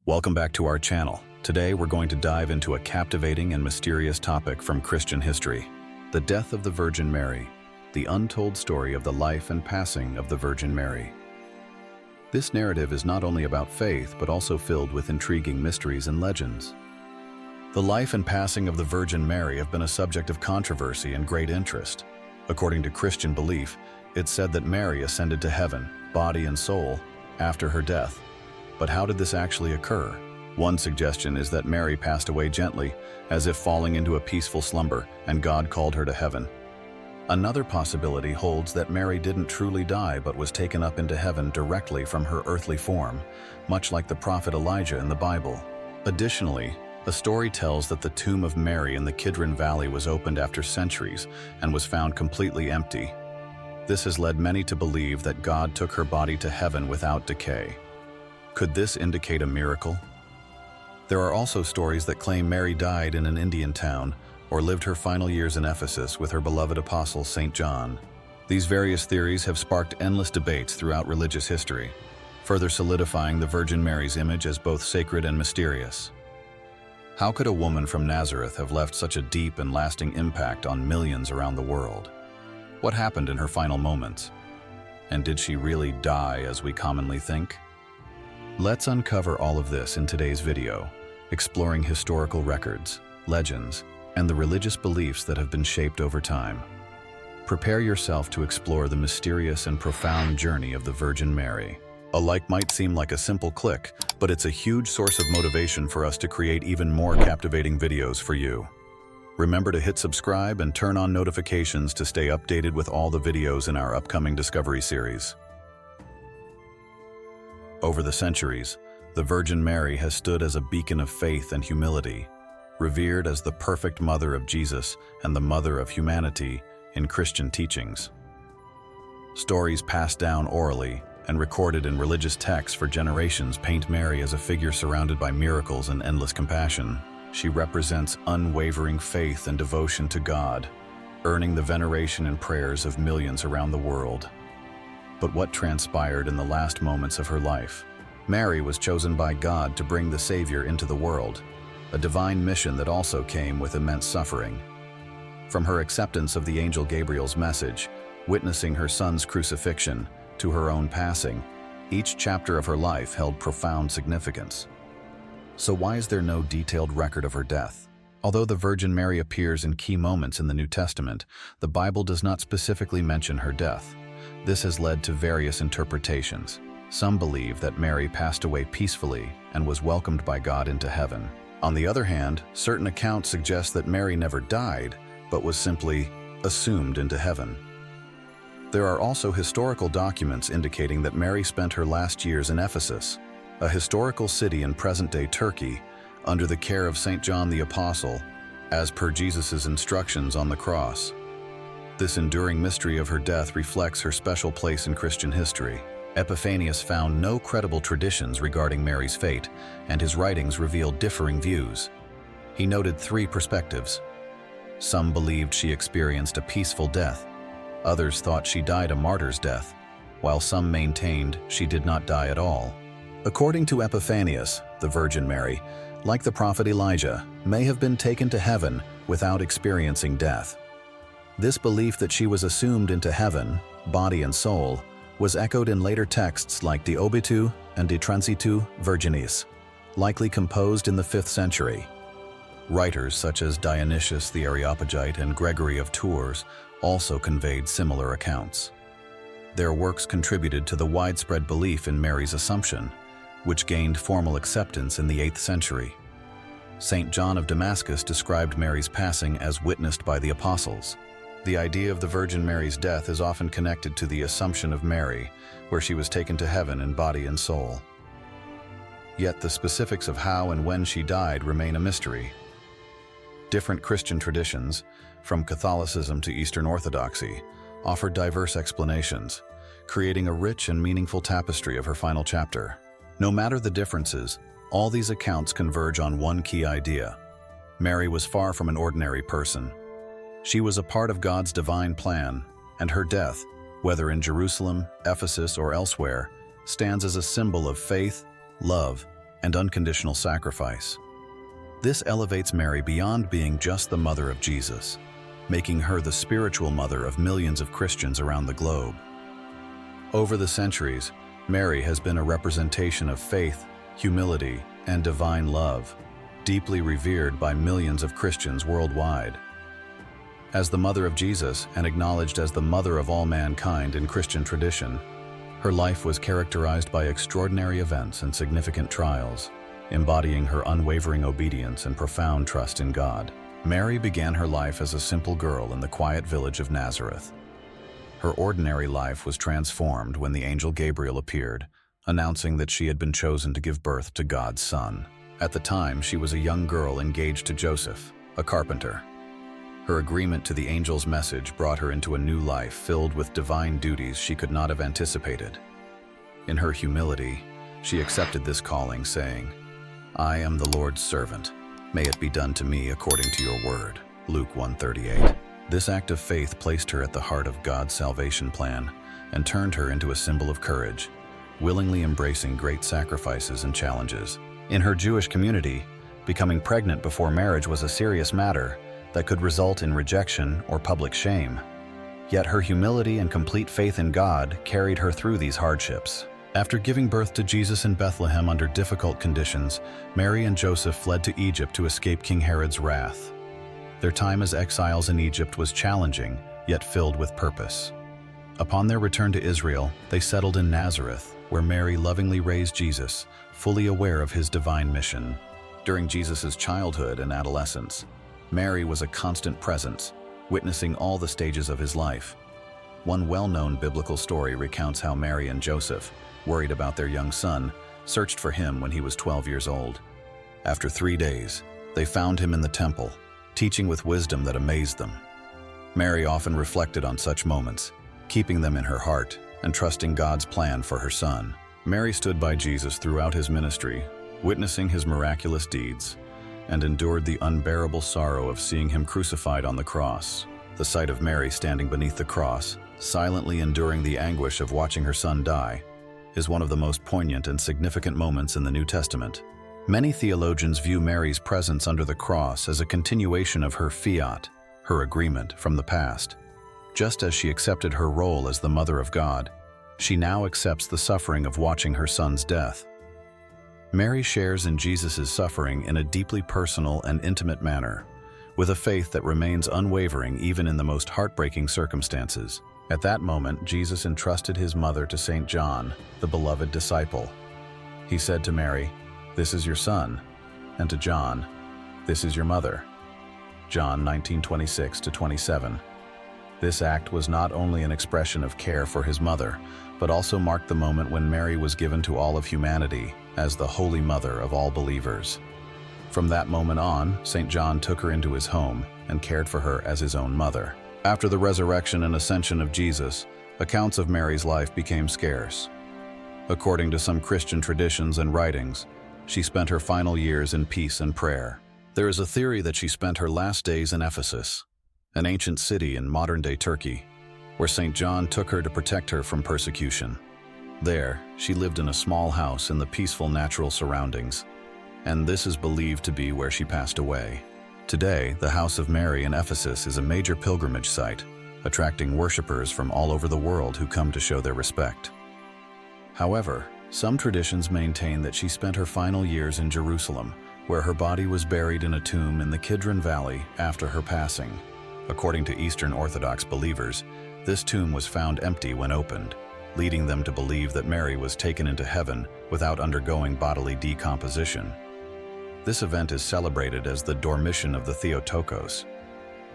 Welcome back to our channel. Today we're going to dive into a captivating and mysterious topic from Christian history: the death of the Virgin Mary, the untold story of the life and passing of the Virgin Mary. This narrative is not only about faith, but also filled with intriguing mysteries and legends. The life and passing of the Virgin Mary have been a subject of controversy and great interest. According to Christian belief, it's said that Mary ascended to heaven, body and soul, after her death. But how did this actually occur? One suggestion is that Mary passed away gently, as if falling into a peaceful slumber, and God called her to heaven. Another possibility holds that Mary didn't truly die but was taken up into heaven directly from her earthly form, much like the prophet Elijah in the Bible. Additionally, a story tells that the tomb of Mary in the Kidron Valley was opened after centuries and was found completely empty. This has led many to believe that God took her body to heaven without decay. Could this indicate a miracle? There are also stories that claim Mary died in an Indian town or lived her final years in Ephesus with her beloved apostle St. John. These various theories have sparked endless debates throughout religious history, further solidifying the Virgin Mary's image as both sacred and mysterious. How could a woman from Nazareth have left such a deep and lasting impact on millions around the world? What happened in her final moments? And did she really die as we commonly think? Let's uncover all of this in today's video, exploring historical records, legends, and the religious beliefs that have been shaped over time. Prepare yourself to explore the mysterious and profound journey of the Virgin Mary. A like might seem like a simple click, but it's a huge source of motivation for us to create even more captivating videos for you. Remember to hit subscribe and turn on notifications to stay updated with all the videos in our upcoming Discovery series. Over the centuries, the Virgin Mary has stood as a beacon of faith and humility, revered as the perfect mother of Jesus and the mother of humanity in Christian teachings. Stories passed down orally and recorded in religious texts for generations paint Mary as a figure surrounded by miracles and endless compassion. She represents unwavering faith and devotion to God, earning the veneration and prayers of millions around the world. But what transpired in the last moments of her life? Mary was chosen by God to bring the Savior into the world, a divine mission that also came with immense suffering. From her acceptance of the angel Gabriel's message, witnessing her son's crucifixion, to her own passing, each chapter of her life held profound significance. So why is there no detailed record of her death? Although the Virgin Mary appears in key moments in the New Testament, the Bible does not specifically mention her death. This has led to various interpretations. Some believe that Mary passed away peacefully and was welcomed by God into heaven. On the other hand, certain accounts suggest that Mary never died, but was simply assumed into heaven. There are also historical documents indicating that Mary spent her last years in Ephesus, a historical city in present-day Turkey, under the care of St. John the Apostle, as per Jesus' instructions on the cross. This enduring mystery of her death reflects her special place in Christian history. Epiphanius found no credible traditions regarding Mary's fate, and his writings revealed differing views. He noted three perspectives. Some believed she experienced a peaceful death. Others thought she died a martyr's death, while some maintained she did not die at all. According to Epiphanius, the Virgin Mary, like the prophet Elijah, may have been taken to heaven without experiencing death. This belief that she was assumed into heaven, body and soul, was echoed in later texts like De Obitu and De Transitu Virginis, likely composed in the 5th century. Writers such as Dionysius the Areopagite and Gregory of Tours also conveyed similar accounts. Their works contributed to the widespread belief in Mary's Assumption, which gained formal acceptance in the 8th century. St. John of Damascus described Mary's passing as witnessed by the apostles. The idea of the Virgin Mary's death is often connected to the Assumption of Mary, where she was taken to heaven in body and soul. Yet the specifics of how and when she died remain a mystery. Different Christian traditions, from Catholicism to Eastern Orthodoxy, offer diverse explanations, creating a rich and meaningful tapestry of her final chapter. No matter the differences, all these accounts converge on one key idea: Mary was far from an ordinary person. She was a part of God's divine plan, and her death, whether in Jerusalem, Ephesus, or elsewhere, stands as a symbol of faith, love, and unconditional sacrifice. This elevates Mary beyond being just the mother of Jesus, making her the spiritual mother of millions of Christians around the globe. Over the centuries, Mary has been a representation of faith, humility, and divine love, deeply revered by millions of Christians worldwide. As the mother of Jesus and acknowledged as the mother of all mankind in Christian tradition, her life was characterized by extraordinary events and significant trials, embodying her unwavering obedience and profound trust in God. Mary began her life as a simple girl in the quiet village of Nazareth. Her ordinary life was transformed when the angel Gabriel appeared, announcing that she had been chosen to give birth to God's Son. At the time, she was a young girl engaged to Joseph, a carpenter. Her agreement to the angel's message brought her into a new life filled with divine duties she could not have anticipated. In her humility, she accepted this calling, saying, "I am the Lord's servant. May it be done to me according to your word." Luke 1:38. This act of faith placed her at the heart of God's salvation plan and turned her into a symbol of courage, willingly embracing great sacrifices and challenges. In her Jewish community, becoming pregnant before marriage was a serious matter that could result in rejection or public shame. Yet her humility and complete faith in God carried her through these hardships. After giving birth to Jesus in Bethlehem under difficult conditions, Mary and Joseph fled to Egypt to escape King Herod's wrath. Their time as exiles in Egypt was challenging, yet filled with purpose. Upon their return to Israel, they settled in Nazareth, where Mary lovingly raised Jesus, fully aware of his divine mission. During Jesus' childhood and adolescence, Mary was a constant presence, witnessing all the stages of his life. One well-known biblical story recounts how Mary and Joseph, worried about their young son, searched for him when he was 12 years old. After 3 days, they found him in the temple, teaching with wisdom that amazed them. Mary often reflected on such moments, keeping them in her heart and trusting God's plan for her son. Mary stood by Jesus throughout his ministry, witnessing his miraculous deeds, and endured the unbearable sorrow of seeing him crucified on the cross. The sight of Mary standing beneath the cross, silently enduring the anguish of watching her son die, is one of the most poignant and significant moments in the New Testament. Many theologians view Mary's presence under the cross as a continuation of her fiat, her agreement from the past. Just as she accepted her role as the Mother of God, she now accepts the suffering of watching her son's death. Mary shares in Jesus' suffering in a deeply personal and intimate manner, with a faith that remains unwavering even in the most heartbreaking circumstances. At that moment, Jesus entrusted his mother to St. John, the beloved disciple. He said to Mary, "This is your son," and to John, "This is your mother." John 19:26-27. This act was not only an expression of care for his mother, but also marked the moment when Mary was given to all of humanity as the Holy Mother of all believers. From that moment on, St. John took her into his home and cared for her as his own mother. After the resurrection and ascension of Jesus, accounts of Mary's life became scarce. According to some Christian traditions and writings, she spent her final years in peace and prayer. There is a theory that she spent her last days in Ephesus, an ancient city in modern-day Turkey, where St. John took her to protect her from persecution. There, she lived in a small house in the peaceful natural surroundings, and this is believed to be where she passed away. Today, the House of Mary in Ephesus is a major pilgrimage site, attracting worshippers from all over the world who come to show their respect. However, some traditions maintain that she spent her final years in Jerusalem, where her body was buried in a tomb in the Kidron Valley after her passing. According to Eastern Orthodox believers, this tomb was found empty when opened, leading them to believe that Mary was taken into heaven without undergoing bodily decomposition. This event is celebrated as the Dormition of the Theotokos.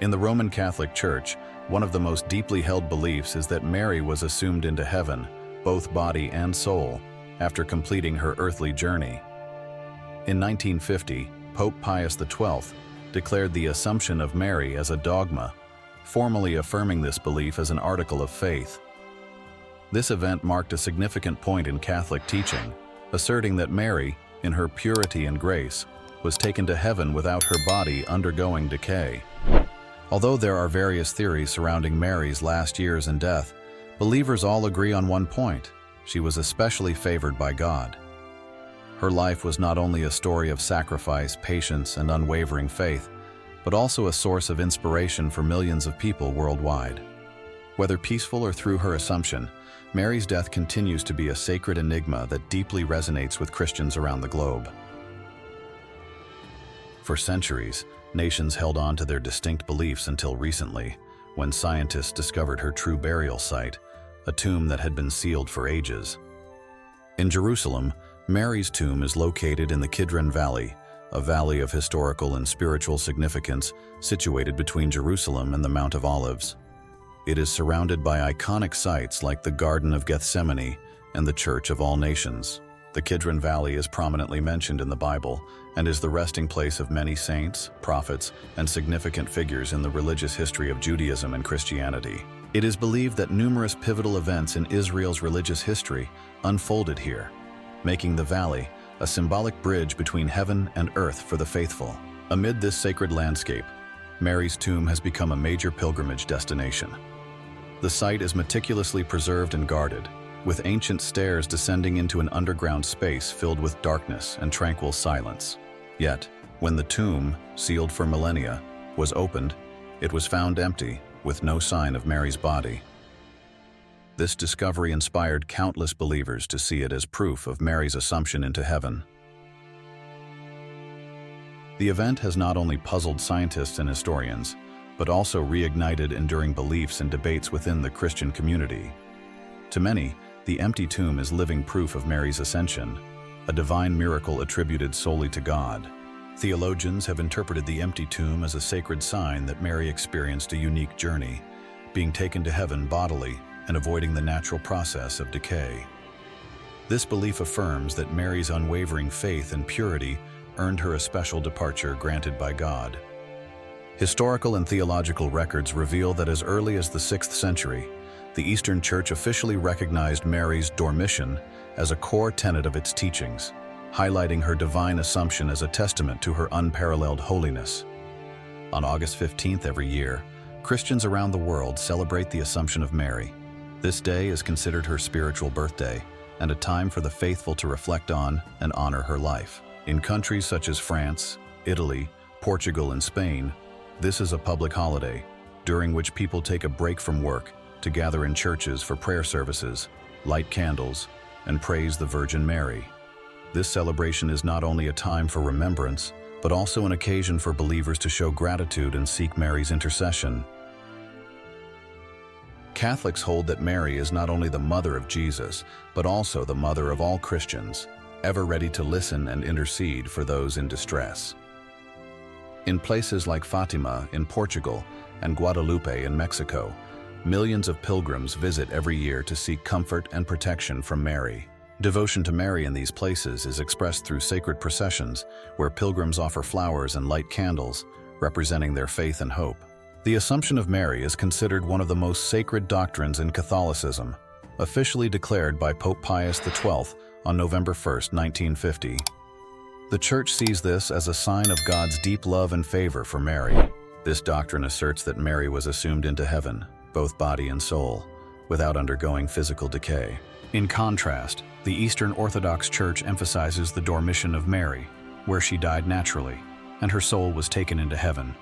In the Roman Catholic Church, one of the most deeply held beliefs is that Mary was assumed into heaven, both body and soul, after completing her earthly journey. In 1950, Pope Pius XII declared the Assumption of Mary as a dogma, formally affirming this belief as an article of faith. This event marked a significant point in Catholic teaching, asserting that Mary, in her purity and grace, was taken to heaven without her body undergoing decay. Although there are various theories surrounding Mary's last years and death, believers all agree on one point: she was especially favored by God. Her life was not only a story of sacrifice, patience, and unwavering faith, but also a source of inspiration for millions of people worldwide. Whether peaceful or through her Assumption, Mary's death continues to be a sacred enigma that deeply resonates with Christians around the globe. For centuries, nations held on to their distinct beliefs until recently, when scientists discovered her true burial site, a tomb that had been sealed for ages. In Jerusalem, Mary's tomb is located in the Kidron Valley, a valley of historical and spiritual significance situated between Jerusalem and the Mount of Olives. It is surrounded by iconic sites like the Garden of Gethsemane and the Church of All Nations. The Kidron Valley is prominently mentioned in the Bible and is the resting place of many saints, prophets, and significant figures in the religious history of Judaism and Christianity. It is believed that numerous pivotal events in Israel's religious history unfolded here, making the valley a symbolic bridge between heaven and earth for the faithful. Amid this sacred landscape, Mary's tomb has become a major pilgrimage destination. The site is meticulously preserved and guarded, with ancient stairs descending into an underground space filled with darkness and tranquil silence. Yet, when the tomb, sealed for millennia, was opened, it was found empty, with no sign of Mary's body. This discovery inspired countless believers to see it as proof of Mary's Assumption into heaven. The event has not only puzzled scientists and historians, but also reignited enduring beliefs and debates within the Christian community. To many, the empty tomb is living proof of Mary's ascension, a divine miracle attributed solely to God. Theologians have interpreted the empty tomb as a sacred sign that Mary experienced a unique journey, being taken to heaven bodily and avoiding the natural process of decay. This belief affirms that Mary's unwavering faith and purity earned her a special departure granted by God. Historical and theological records reveal that as early as the 6th century, the Eastern Church officially recognized Mary's dormition as a core tenet of its teachings, highlighting her divine Assumption as a testament to her unparalleled holiness. On August 15th every year, Christians around the world celebrate the Assumption of Mary. This day is considered her spiritual birthday and a time for the faithful to reflect on and honor her life. In countries such as France, Italy, Portugal, and Spain, this is a public holiday, during which people take a break from work to gather in churches for prayer services, light candles, and praise the Virgin Mary. This celebration is not only a time for remembrance, but also an occasion for believers to show gratitude and seek Mary's intercession. Catholics hold that Mary is not only the mother of Jesus, but also the mother of all Christians, ever ready to listen and intercede for those in distress. In places like Fatima in Portugal and Guadalupe in Mexico, millions of pilgrims visit every year to seek comfort and protection from Mary. Devotion to Mary in these places is expressed through sacred processions where pilgrims offer flowers and light candles, representing their faith and hope. The Assumption of Mary is considered one of the most sacred doctrines in Catholicism, officially declared by Pope Pius XII on November 1, 1950. The Church sees this as a sign of God's deep love and favor for Mary. This doctrine asserts that Mary was assumed into heaven, both body and soul, without undergoing physical decay. In contrast, the Eastern Orthodox Church emphasizes the dormition of Mary, where she died naturally, and her soul was taken into heaven.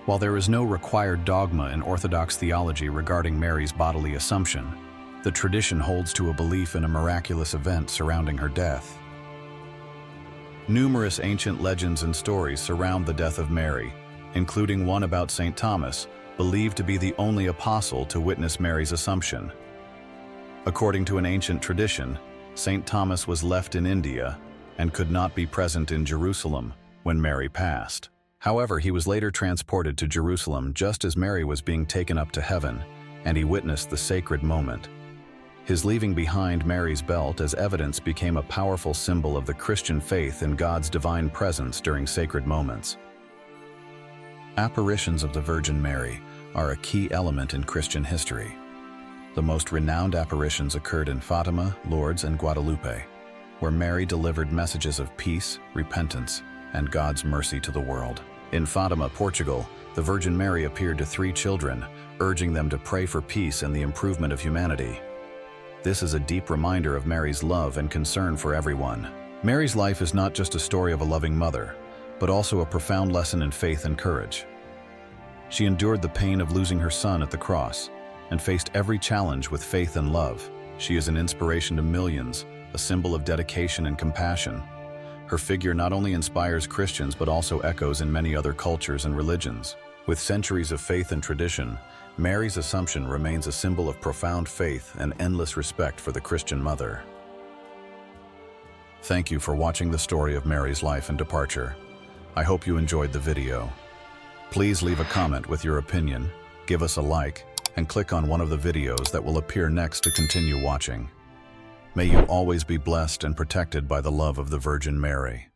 While there is no required dogma in Orthodox theology regarding Mary's bodily assumption, the tradition holds to a belief in a miraculous event surrounding her death. Numerous ancient legends and stories surround the death of Mary, including one about St. Thomas, believed to be the only apostle to witness Mary's Assumption. According to an ancient tradition, St. Thomas was left in India and could not be present in Jerusalem when Mary passed. However, he was later transported to Jerusalem just as Mary was being taken up to heaven, and he witnessed the sacred moment. His leaving behind Mary's belt as evidence became a powerful symbol of the Christian faith in God's divine presence during sacred moments. Apparitions of the Virgin Mary are a key element in Christian history. The most renowned apparitions occurred in Fatima, Lourdes, and Guadalupe, where Mary delivered messages of peace, repentance, and God's mercy to the world. In Fatima, Portugal, the Virgin Mary appeared to 3 children, urging them to pray for peace and the improvement of humanity. This is a deep reminder of Mary's love and concern for everyone. Mary's life is not just a story of a loving mother, but also a profound lesson in faith and courage. She endured the pain of losing her son at the cross and faced every challenge with faith and love. She is an inspiration to millions, a symbol of dedication and compassion. Her figure not only inspires Christians but also echoes in many other cultures and religions. With centuries of faith and tradition, Mary's Assumption remains a symbol of profound faith and endless respect for the Christian mother. Thank you for watching the story of Mary's life and departure. I hope you enjoyed the video. Please leave a comment with your opinion, give us a like, and click on one of the videos that will appear next to continue watching. May you always be blessed and protected by the love of the Virgin Mary.